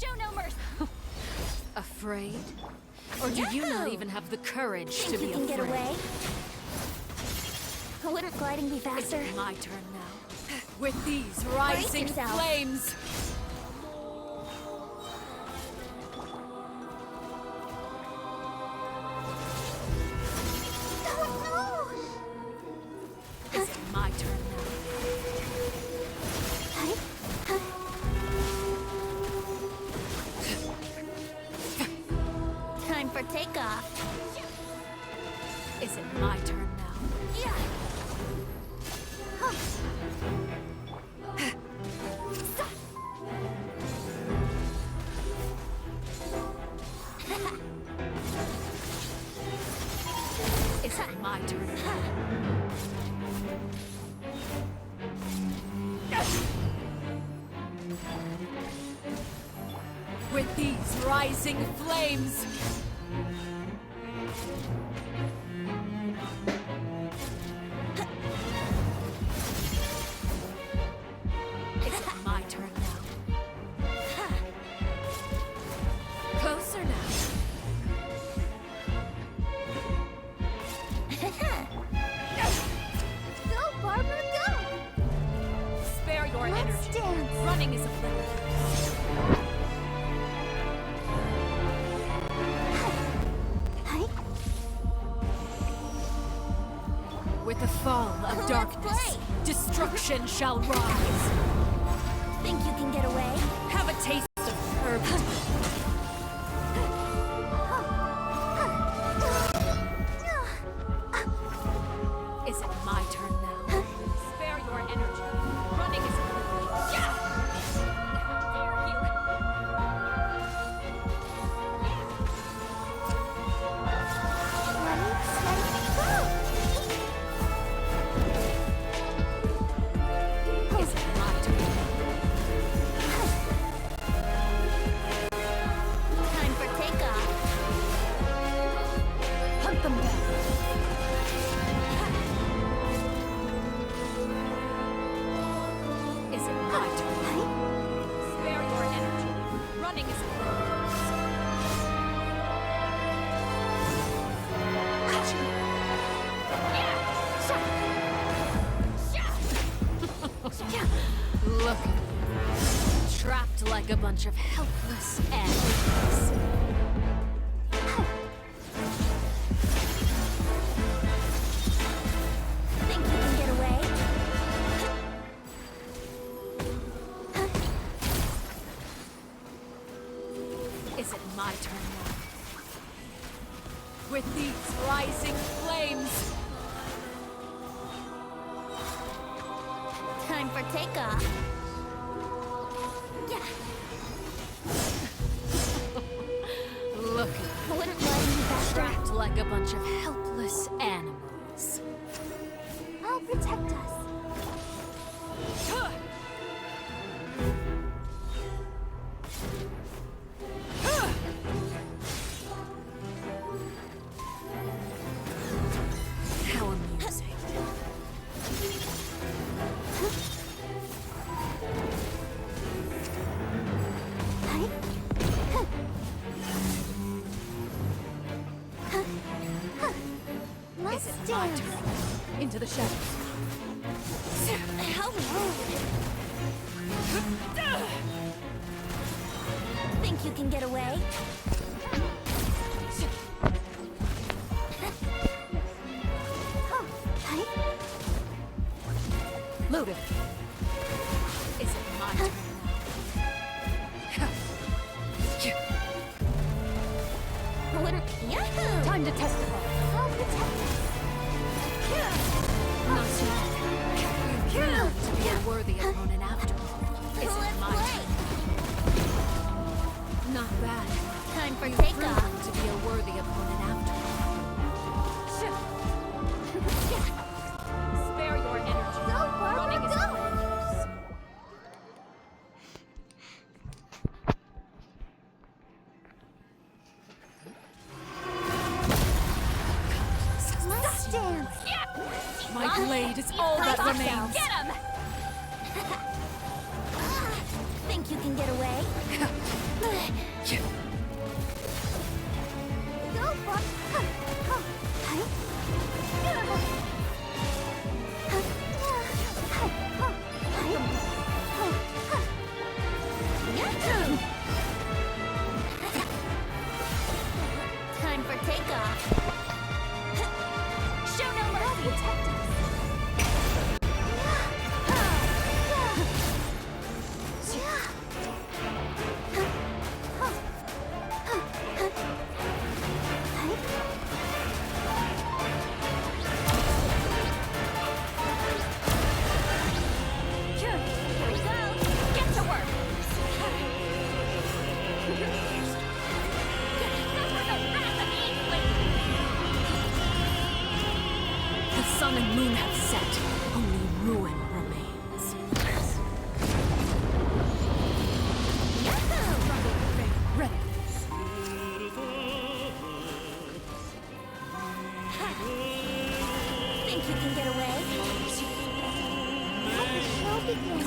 Show no mercy. Afraid? Or do you not even have the courage to be You can afraid? get away. Wouldn't gliding be faster? It's my turn now. With these rising yourself. flames! Is it my turn now? Time for takeoff. Is it my turn now? Yeah. Is it my turn now? With these rising flames! Is it my turn now? Closer now. Go, Barbara, go! Spare your Let's energy. dance. Running is a blip. With the fall of Let's darkness, play. destruction shall rise. Think you can get away? Have a taste of herb. Is it my turn now? Spare your energy. Running is a blip. Yeah! How dare you! Is it my turn? Time for takeoff. Hunt them down. Is it my turn? Spare your energy. Running is a Look at you. Trapped like a bunch of helpless animals. Think you can get away? Is it my turn now? With these rising flames, Time for takeoff. Yeah. look at you. Wouldn't gliding be faster? Trapped like a bunch of helpless animals. I'll protect us. How amusing. Let's Is it my dance. turn? Into the shadows. How rude. Think you can get away? Loaded. Is it my turn now? Wouldn't. Yahoo! Time to testify. I'll protect us. Not yet. You proved to be a worthy opponent after all. Is it Let's my play. turn? Not bad. Time for You takeoff. proved to be a worthy opponent after all. Spare your energy. Go, Barbara, Running is go! no use. Let's dance. My blade is all that Brace remains. yourself. Get him! Think you can get away? Go for Time for takeoff. Show no mercy. Protect us. Here we go. Get to work. The sun and moon have set. Only ruin remains. Ready. Think you can get away? Let the show begin.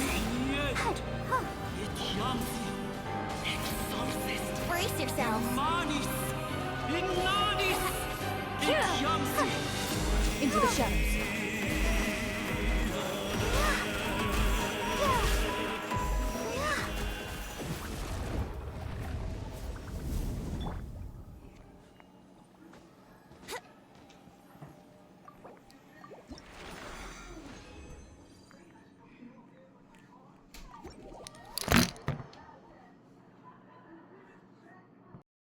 Brace yourself. Into the shadows.